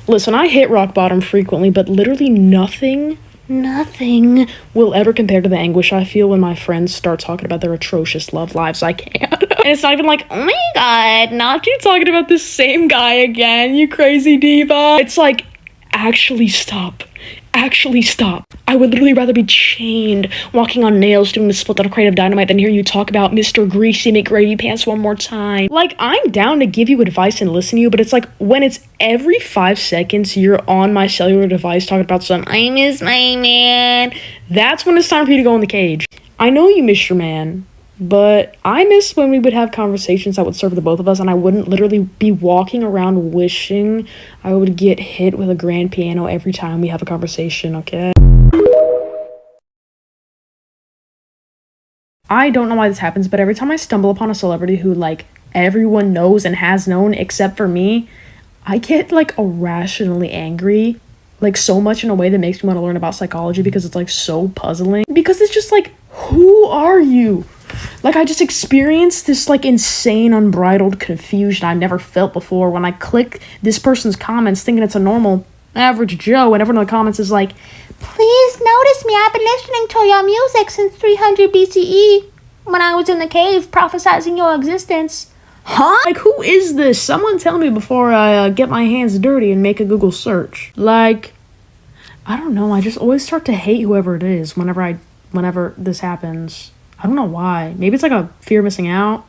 Listen, I hit rock bottom frequently, but literally nothing will ever compare to the anguish I feel when my friends start talking about their atrocious love lives. I can't. And it's not even like, oh my god, not you talking about the same guy again, you crazy diva. It's like, actually stop. Actually stop. I would literally rather be chained, walking on nails, doing the split on a crate of dynamite than hear you talk about Mr. Greasy McGravy Pants one more time. Like, I'm down to give you advice and listen to you, but it's like, when it's every 5 seconds you're on my cellular device talking about some, I miss my man, that's when it's time for you to go in the cage. I know you miss your man, but I miss when we would have conversations that would serve the both of us, and I wouldn't literally be walking around wishing I would get hit with a grand piano every time we have a conversation, okay? I don't know why this happens, but every time I stumble upon a celebrity who, like, everyone knows and has known except for me, I get, like, irrationally angry, like, so much in a way that makes me want to learn about psychology because it's, like, so puzzling. Because it's just, like, who are you? Like, I just experienced this, like, insane, unbridled confusion I've never felt before when I click this person's comments thinking it's a normal, average Joe, and everyone in the comments is like, please notice me, I've been listening to your music since 300 BCE, when I was in the cave prophesizing your existence. Huh? Like, who is this? Someone tell me before I get my hands dirty and make a Google search. Like, I don't know, I just always start to hate whoever it is whenever this happens. I don't know why. Maybe it's like a fear of missing out.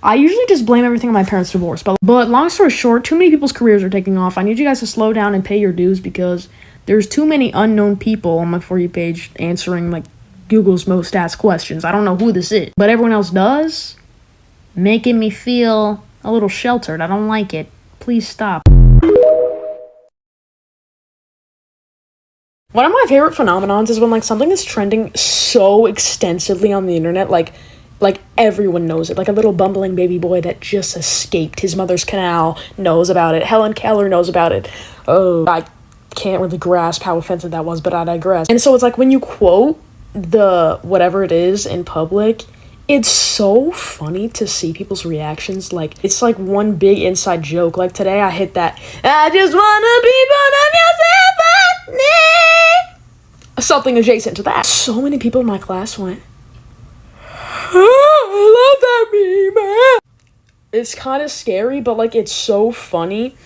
I usually just blame everything on my parents' divorce. But long story short, too many people's careers are taking off. I need you guys to slow down and pay your dues because there's too many unknown people on my For You page answering, like, Google's most asked questions. I don't know who this is, but everyone else does. Making me feel a little sheltered. I don't like it. Please stop. One of my favorite phenomenons is when, like, something is trending so extensively on the internet, like everyone knows it. Like a little bumbling baby boy that just escaped his mother's canal knows about it. Helen Keller knows about it. Oh, I can't really grasp how offensive that was, but I digress. And so it's like when you quote the whatever it is in public, it's so funny to see people's reactions. Like, it's like one big inside joke. Like today I hit that, I just wanna be one of yourself, something adjacent to that. So many people in my class went, I love that meme. It's kind of scary, but like it's so funny.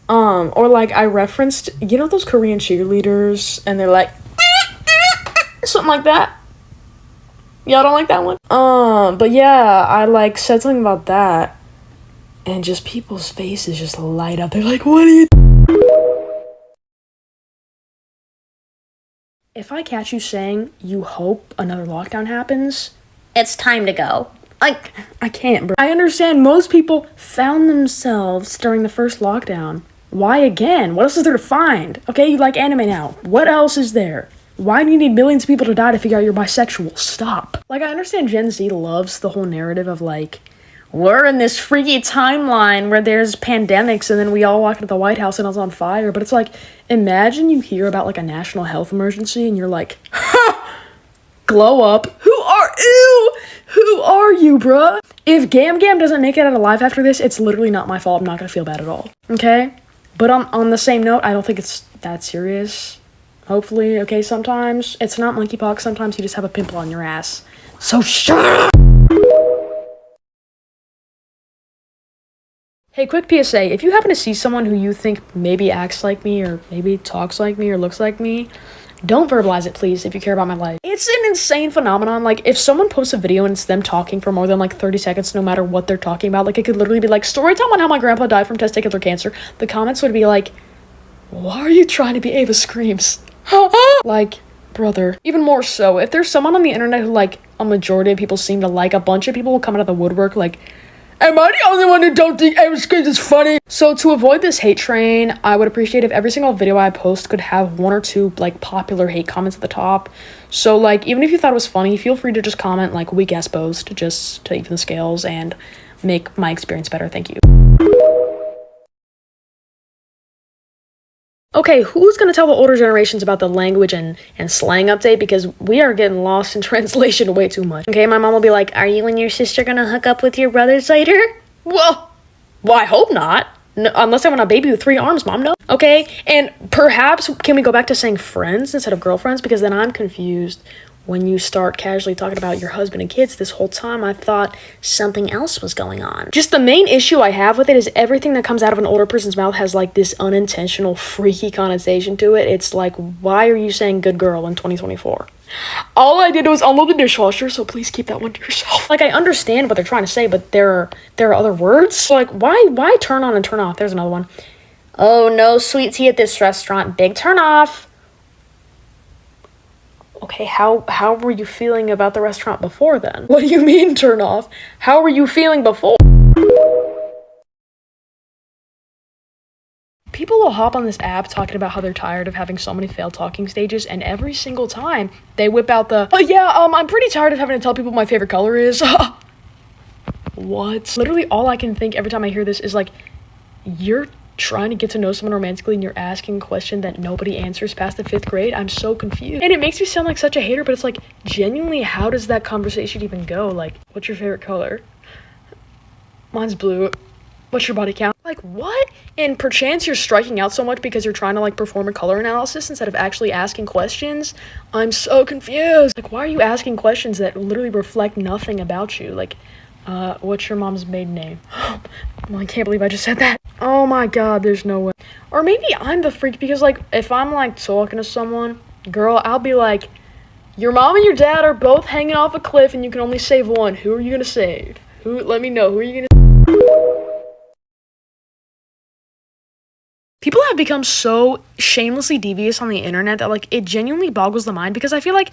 Or like I referenced, you know those Korean cheerleaders, and they're like something like that. Y'all don't like that one? But yeah, I like said something about that, and just people's faces just light up. They're like, what are you? If I catch you saying you hope another lockdown happens, it's time to go. Like, I can't, bro. I understand most people found themselves during the first lockdown. Why again? What else is there to find? Okay, you like anime now. What else is there? Why do you need millions of people to die to figure out you're bisexual? Stop. Like, I understand Gen Z loves the whole narrative of, like, we're in this freaky timeline where there's pandemics and then we all walk into the White House and it's on fire. But it's like, imagine you hear about, like, a national health emergency and you're like, ha! Glow up. Who are you, bruh? If Gam Gam doesn't make it out alive after this, it's literally not my fault. I'm not gonna feel bad at all. Okay? But on the same note, I don't think it's that serious. Hopefully, okay, sometimes it's not monkeypox. Sometimes you just have a pimple on your ass. So shut up! Hey, quick PSA. If you happen to see someone who you think maybe acts like me or maybe talks like me or looks like me, don't verbalize it, please, if you care about my life. It's an insane phenomenon. Like, if someone posts a video and it's them talking for more than, like, 30 seconds, no matter what they're talking about, like, it could literally be, like, story time on how my grandpa died from testicular cancer. The comments would be like, why are you trying to be Ava Screams? Like, brother. Even more so, if there's someone on the internet who, like, a majority of people seem to like, a bunch of people will come out of the woodwork, like, am I the only one who don't think Ava Screams is funny? So to avoid this hate train, I would appreciate if every single video I post could have one or two, like, popular hate comments at the top. So, like, even if you thought it was funny, feel free to just comment, like, weak ass post, just to even the scales and make my experience better. Thank you. Okay, who's gonna tell the older generations about the language and slang update? Because we are getting lost in translation way too much. Okay, my mom will be like, are you and your sister gonna hook up with your brothers later? Well, I hope not. No, unless I want a baby with 3 arms, mom, no. Okay, and perhaps can we go back to saying friends instead of girlfriends? Because then I'm confused when you start casually talking about your husband and kids. This whole time I thought something else was going on. Just the main issue I have with it is everything that comes out of an older person's mouth has like this unintentional freaky connotation to it. It's like, why are you saying good girl in 2024? All I did was unload the dishwasher, so please keep that one to yourself. Like, I understand what they're trying to say, but there are other words. So, like, why turn on and turn off? There's another one. Oh, no sweet tea at this restaurant. Big turn off. Okay, how were you feeling about the restaurant before then? What do you mean turn off? How were you feeling before? People will hop on this app talking about how they're tired of having so many failed talking stages, and every single time they whip out the, oh yeah, I'm pretty tired of having to tell people my favorite color is. What? Literally all I can think every time I hear this is like, you're trying to get to know someone romantically and you're asking a question that nobody answers past the 5th grade. I'm so confused. And it makes me sound like such a hater, but it's like, genuinely, how does that conversation even go? Like, what's your favorite color? Mine's blue. What's your body count? Like, what? And perchance you're striking out so much because you're trying to, like, perform a color analysis instead of actually asking questions. I'm so confused. Like, why are you asking questions that literally reflect nothing about you? Like, what's your mom's maiden name? Well, I can't believe I just said that. Oh my god, there's no way. Or maybe I'm the freak because, like, if I'm, like, talking to someone, girl, I'll be like, your mom and your dad are both hanging off a cliff and you can only save one. Who are you gonna save? Let me know. Who are you gonna People have become so shamelessly devious on the internet that, like, it genuinely boggles the mind because I feel like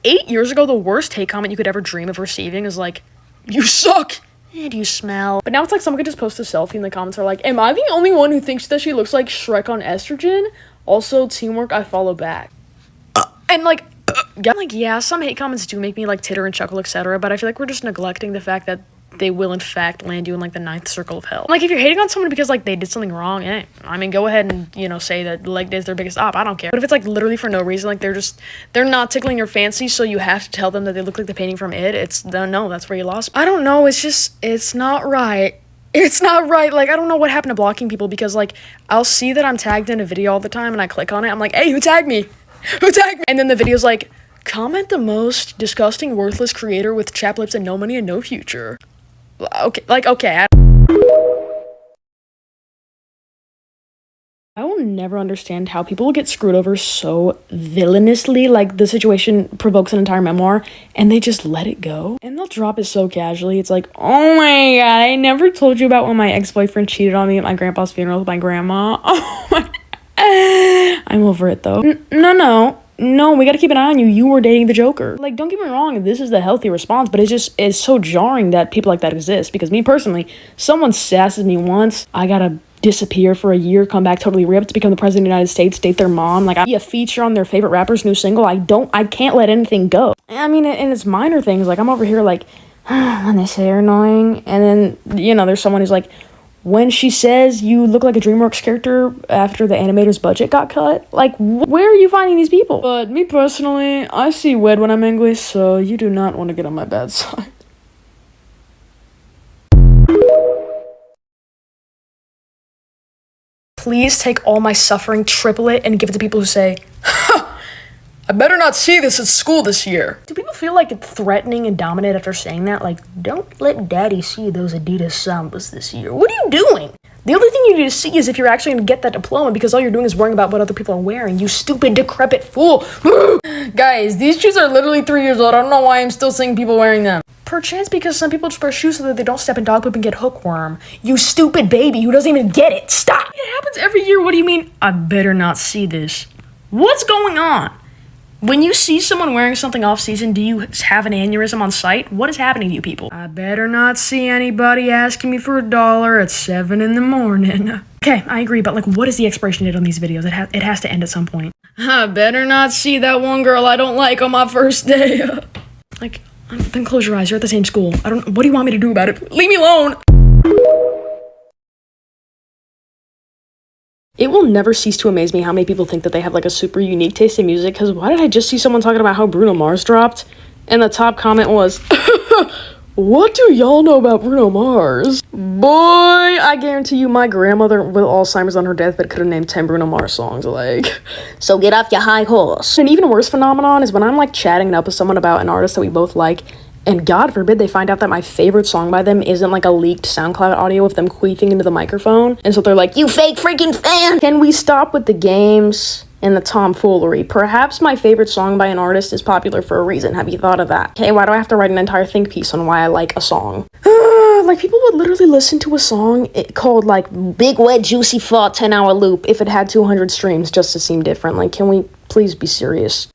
8 years ago, the worst hate comment you could ever dream of receiving is like, you suck and you smell. But now it's like someone could just post a selfie and the comments are like, am I the only one who thinks that she looks like Shrek on estrogen? Also, teamwork, I follow back. And like, yeah, some hate comments do make me like titter and chuckle, etc. But I feel like we're just neglecting the fact that they will in fact land you in like the 9th circle of hell. Like, if you're hating on someone because like they did something wrong, I mean, go ahead and, you know, say that leg day is their biggest op. I don't care. But if it's like literally for no reason, like they're not tickling your fancy, so you have to tell them that they look like the painting from It. It's no, that's where you lost. I don't know. It's not right. It's not right. Like, I don't know what happened to blocking people because like I'll see that I'm tagged in a video all the time and I click on it. I'm like, hey, who tagged me? Who tagged me? And then the video's like, comment the most disgusting, worthless creator with chapped lips and no money and no future. Okay, like, okay. I will never understand how people get screwed over so villainously, like the situation provokes an entire memoir, and they just let it go. And they'll drop it so casually. It's like, oh my god, I never told you about when my ex-boyfriend cheated on me at my grandpa's funeral with my grandma. Oh my... I'm over it, though. No, we gotta keep an eye on you. You were dating the Joker. Like, don't get me wrong, this is the healthy response, but it's so jarring that people like that exist. Because me personally, someone sasses me once, I gotta disappear for a year, come back totally ripped, become the president of the United States, date their mom. Like, I be a feature on their favorite rapper's new single. I can't let anything go. I mean, and it's minor things. Like, I'm over here like, when they say you're annoying, and then, you know, there's someone who's like, when she says you look like a DreamWorks character after the animator's budget got cut, like, where are you finding these people? But me personally, I see red when I'm angry, so you do not want to get on my bad side. Please take all my suffering, triple it, and give it to people who say, I better not see this at school this year. Do people feel like it's threatening and dominant after saying that? Like, don't let daddy see those Adidas Sambas this year. What are you doing? The only thing you need to see is if you're actually going to get that diploma, because all you're doing is worrying about what other people are wearing. You stupid, decrepit fool. Guys, these shoes are literally 3 years old. I don't know why I'm still seeing people wearing them. Perchance because some people just wear shoes so that they don't step in dog poop and get hookworm. You stupid baby who doesn't even get it. Stop. It happens every year. What do you mean? I better not see this. What's going on? When you see someone wearing something off-season, do you have an aneurysm on sight? What is happening to you people? I better not see anybody asking me for $1 at 7 in the morning. Okay, I agree, but like, what is the expiration date on these videos? It has to end at some point. I better not see that one girl I don't like on my first day. Like, then close your eyes. You're at the same school. What do you want me to do about it? Leave me alone. It will never cease to amaze me how many people think that they have like a super unique taste in music, because why did I just see someone talking about how Bruno Mars dropped? And the top comment was, What do y'all know about Bruno Mars? Boy, I guarantee you my grandmother with Alzheimer's on her deathbed could have named 10 Bruno Mars songs, like. So get off your high horse. An even worse phenomenon is when I'm like chatting it up with someone about an artist that we both like, and God forbid they find out that my favorite song by them isn't like a leaked SoundCloud audio of them queefing into the microphone. And so they're like, you fake freaking fan! Can we stop with the games and the tomfoolery? Perhaps my favorite song by an artist is popular for a reason. Have you thought of that? Okay, why do I have to write an entire think piece on why I like a song? Like, people would literally listen to a song called, like, Big Wet Juicy Fart 10-hour loop if it had 200 streams just to seem different. Like, can we please be serious?